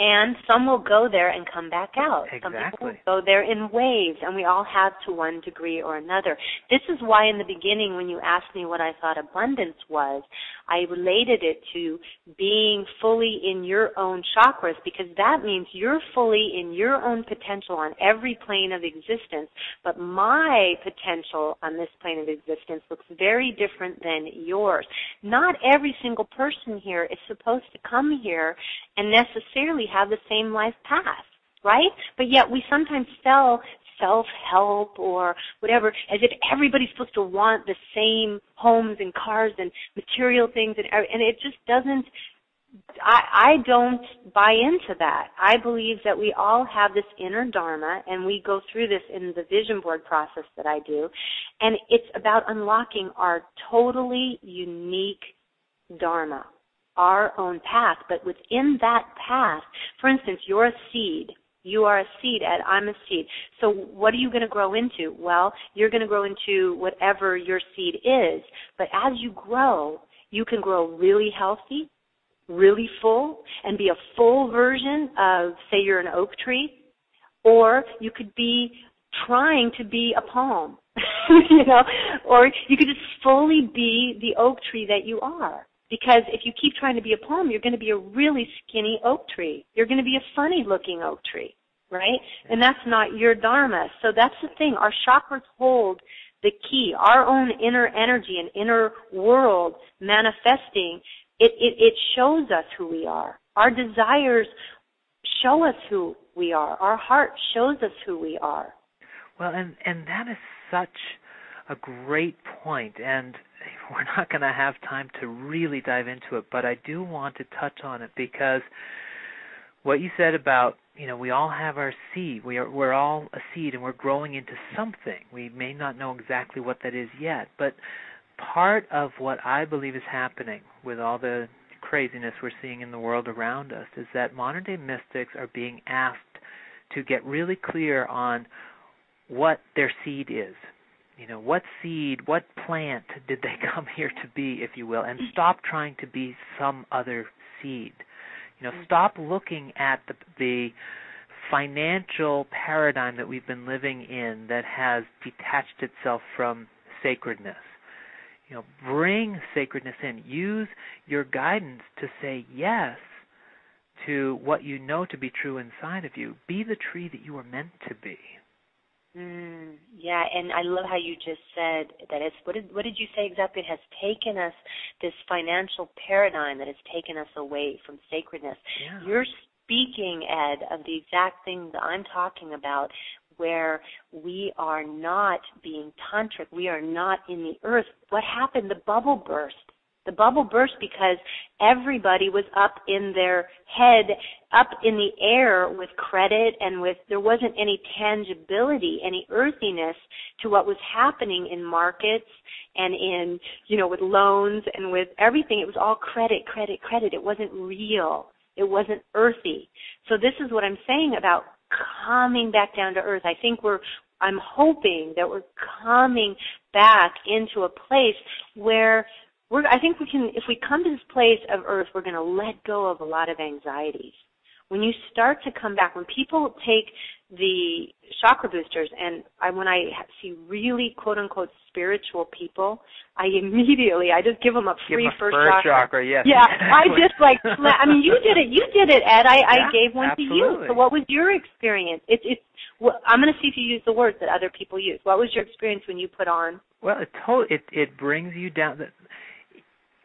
And some will go there and come back out. Exactly. Some people will go there in waves, and we all have to one degree or another. This is why in the beginning when you asked me what I thought abundance was, I related it to being fully in your own chakras, because that means you're fully in your own potential on every plane of existence. But my potential on this plane of existence looks very different than yours. Not every single person here is supposed to come here and necessarily have the same life path, right? But yet we sometimes sell self-help or whatever as if everybody's supposed to want the same homes and cars and material things, and it just doesn't, I don't buy into that. I believe that we all have this inner dharma, and we go through this in the vision board process that I do, and it's about unlocking our totally unique dharma, our own path. But within that path, for instance, you're a seed. You are a seed, Ed. I'm a seed. So what are you going to grow into? Well, you're going to grow into whatever your seed is. But as you grow, you can grow really healthy, really full, and be a full version of, say, you're an oak tree, or you could be trying to be a palm, or you could just fully be the oak tree that you are. Because if you keep trying to be a palm, you're going to be a really skinny oak tree. You're going to be a funny-looking oak tree, right? And that's not your dharma. So that's the thing. Our chakras hold the key. Our own inner energy and inner world manifesting, it shows us who we are. Our desires show us who we are. Our heart shows us who we are. Well, and that is such a great point, and we're not going to have time to really dive into it, but I do want to touch on it because what you said about, we all have our seed. We're all a seed, and we're growing into something. We may not know exactly what that is yet, but part of what I believe is happening with all the craziness we're seeing in the world around us is that modern-day mystics are being asked to get really clear on what their seed is. What seed, what plant did they come here to be, if you will, and stop trying to be some other seed. Stop looking at the financial paradigm that we've been living in that has detached itself from sacredness. Bring sacredness in. Use your guidance to say yes to what you know to be true inside of you. Be the tree that you were meant to be. Yeah, and I love how you just said that it's, what did you say exactly? It has taken us, this financial paradigm that has taken us away from sacredness. Yeah. You're speaking, Ed, of the exact thing that I'm talking about, where we are not being tantric. We are not in the earth. What happened? The bubble burst. The bubble burst because everybody was up in their head, up in the air with credit, and there wasn't any tangibility, any earthiness to what was happening in markets and in, with loans and with everything. It was all credit, credit, credit. It wasn't real. It wasn't earthy. So this is what I'm saying about coming back down to earth. I'm hoping that we're coming back into a place where I think we can, if we come to this place of earth, we're going to let go of a lot of anxieties. When you start to come back, when people take the chakra boosters, and when I see really quote-unquote spiritual people, I just give them a free first chakra. Yes. Yeah, I just you did it, Ed. I gave one absolutely. to you. So what was your experience? I'm going to see if you use the words that other people use. What was your experience when you put on? Well, it brings you down.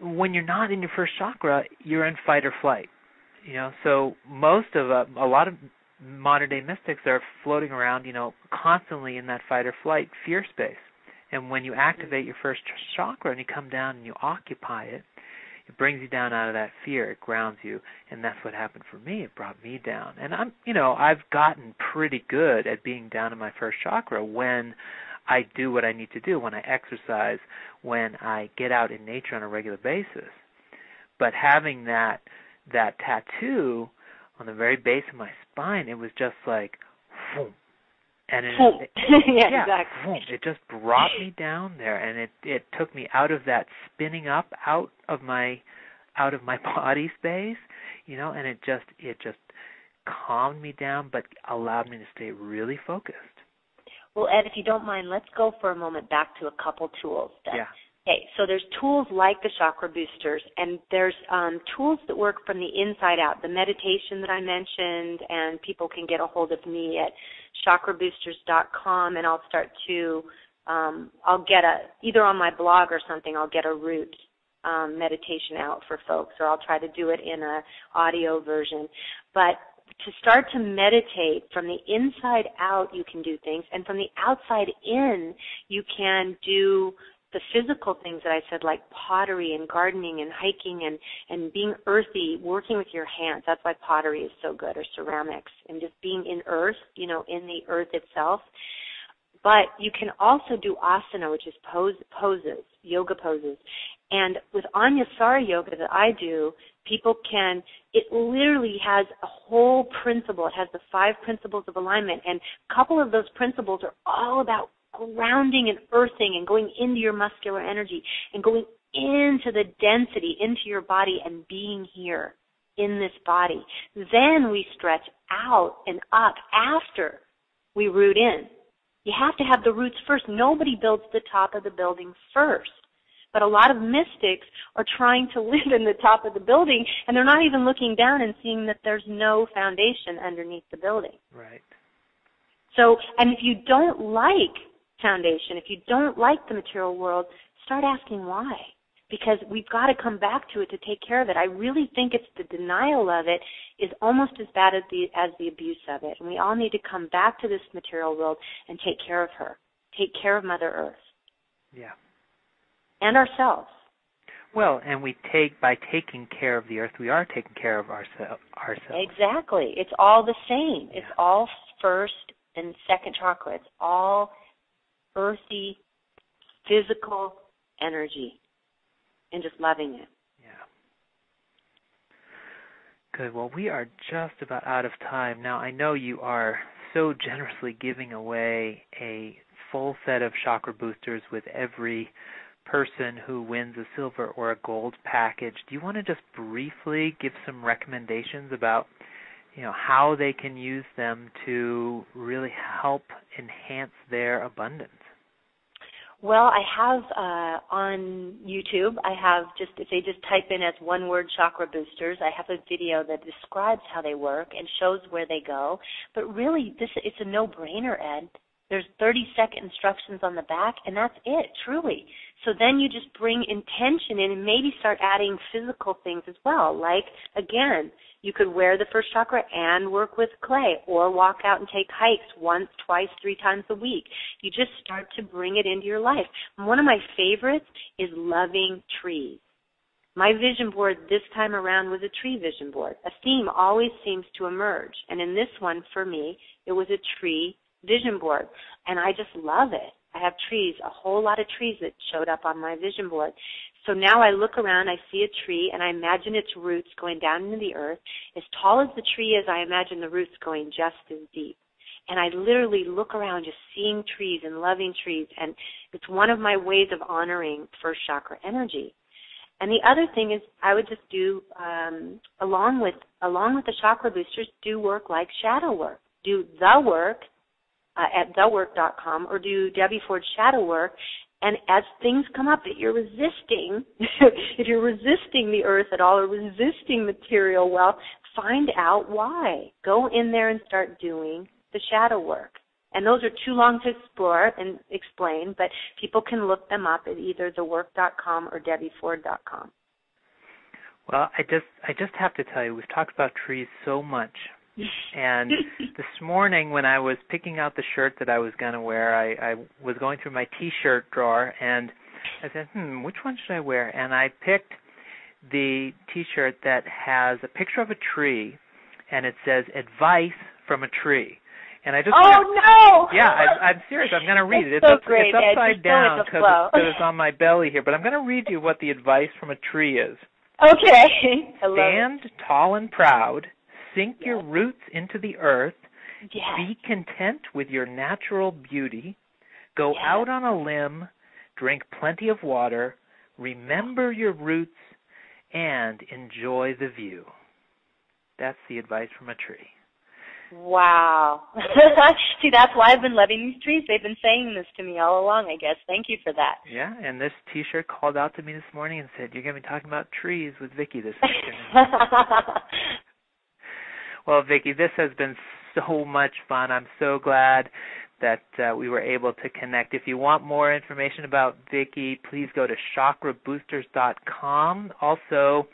When you're not in your first chakra, you're in fight or flight. So a lot of modern-day mystics are floating around, constantly in that fight or flight fear space. And when you activate your first chakra and you come down and you occupy it, it brings you down out of that fear. It grounds you, and that's what happened for me. It brought me down. And I've gotten pretty good at being down in my first chakra when I do what I need to do, when I exercise, when I get out in nature on a regular basis. But having that tattoo on the very base of my spine, it was just like, boom. And exactly. Boom, it just brought me down there, and it took me out of that spinning up, out of my body space, and it just calmed me down but allowed me to stay really focused. Well, Ed, if you don't mind, let's go for a moment back to a couple tools then. Yeah. Okay, so there's tools like the chakra boosters, and there's tools that work from the inside out. The meditation that I mentioned, and people can get a hold of me at chakraboosters.com, and I'll start to, I'll get either on my blog or something, I'll get a root meditation out for folks, or I'll try to do it in an audio version. But to start to meditate from the inside out, you can do things, and from the outside in, you can do the physical things that I said, like pottery and gardening and hiking and being earthy, working with your hands. That's why pottery is so good, or ceramics, and just being in earth, in the earth itself. But you can also do asana, which is poses, yoga poses. And with Anusara yoga that I do, people it literally has a whole principle. It has the 5 principles of alignment, and a couple of those principles are all about grounding and earthing and going into your muscular energy and going into the density, into your body, and being here in this body. Then we stretch out and up after we root in. You have to have the roots first. Nobody builds the top of the building first. But a lot of mystics are trying to live in the top of the building, and they're not even looking down and seeing that there's no foundation underneath the building. Right. So, and if you don't like foundation, if you don't like the material world, start asking why. Because we've got to come back to it to take care of it. I really think it's the denial of it is almost as bad as the abuse of it. And we all need to come back to this material world and take care of her, take care of Mother Earth. Yeah. And ourselves. Well, and by taking care of the earth, we are taking care of ourselves. Exactly. It's all the same. Yeah. It's all first and second chakra. It's all earthy, physical energy, and just loving it. Yeah. Good. Well, we are just about out of time. Now, I know you are so generously giving away a full set of chakra boosters with every person who wins a silver or a gold package. Do you want to just briefly give some recommendations about how they can use them to really help enhance their abundance? Well, I have on YouTube, if they just type in as one word chakra boosters, I have a video that describes how they work and shows where they go. But really, it's a no-brainer, Ed. There's 30-second instructions on the back, and that's it, truly. So then you just bring intention in and maybe start adding physical things as well. Like, again, you could wear the first chakra and work with clay, or walk out and take hikes once, twice, 3 times a week. You just start to bring it into your life. And one of my favorites is loving trees. My vision board this time around was a tree vision board. A theme always seems to emerge. And in this one, for me, it was a tree vision board. And I just love it. I have trees, a whole lot of trees that showed up on my vision board. So now I look around, I see a tree, and I imagine its roots going down into the earth. As tall as the tree is, I imagine the roots going just as deep. And I literally look around just seeing trees and loving trees, and it's one of my ways of honoring first chakra energy. And the other thing is I would just do, along with the chakra boosters, do work like shadow work. Do the work at thework.com, or do Debbie Ford shadow work. And as things come up that you're resisting, if you're resisting the earth at all or resisting material wealth, find out why. Go in there and start doing the shadow work. And those are too long to explore and explain, but people can look them up at either thework.com or debbieford.com. Well, I just have to tell you, we've talked about trees so much. And this morning when I was picking out the shirt that I was going to wear, I was going through my T-shirt drawer, and I said, which one should I wear? And I picked the T-shirt that has a picture of a tree, and it says, advice from a tree. And I just no! Yeah, I'm serious. I'm going to read it. It's great, it's upside down because it's on my belly here. But I'm going to read you what the advice from a tree is. Okay. Stand tall and proud. Sink your roots into the earth. Yes. Be content with your natural beauty. Go out on a limb. Drink plenty of water. Remember your roots and enjoy the view. That's the advice from a tree. Wow. See, that's why I've been loving these trees. They've been saying this to me all along, I guess. Thank you for that. Yeah, and this T-shirt called out to me this morning and said, "You're going to be talking about trees with Vicki this afternoon." Well, Vicki, this has been so much fun. I'm so glad that we were able to connect. If you want more information about Vicki, please go to chakraboosters.com. Also,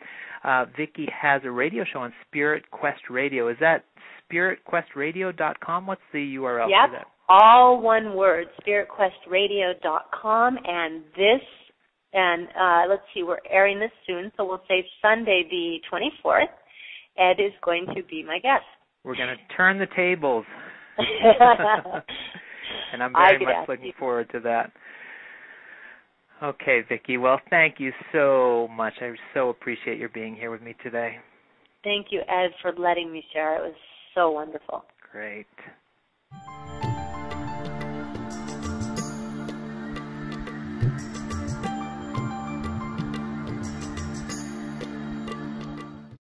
Vicki has a radio show on Spirit Quest Radio. Is that spiritquestradio.com? What's the URL for that? Yep, all one word, spiritquestradio.com. And let's see, we're airing this soon, so we'll say Sunday the 24th. Ed is going to be my guest. We're going to turn the tables. And I'm very much looking forward to that. Okay, Vicki. Well, thank you so much. I so appreciate your being here with me today. Thank you, Ed, for letting me share. It was so wonderful. Great.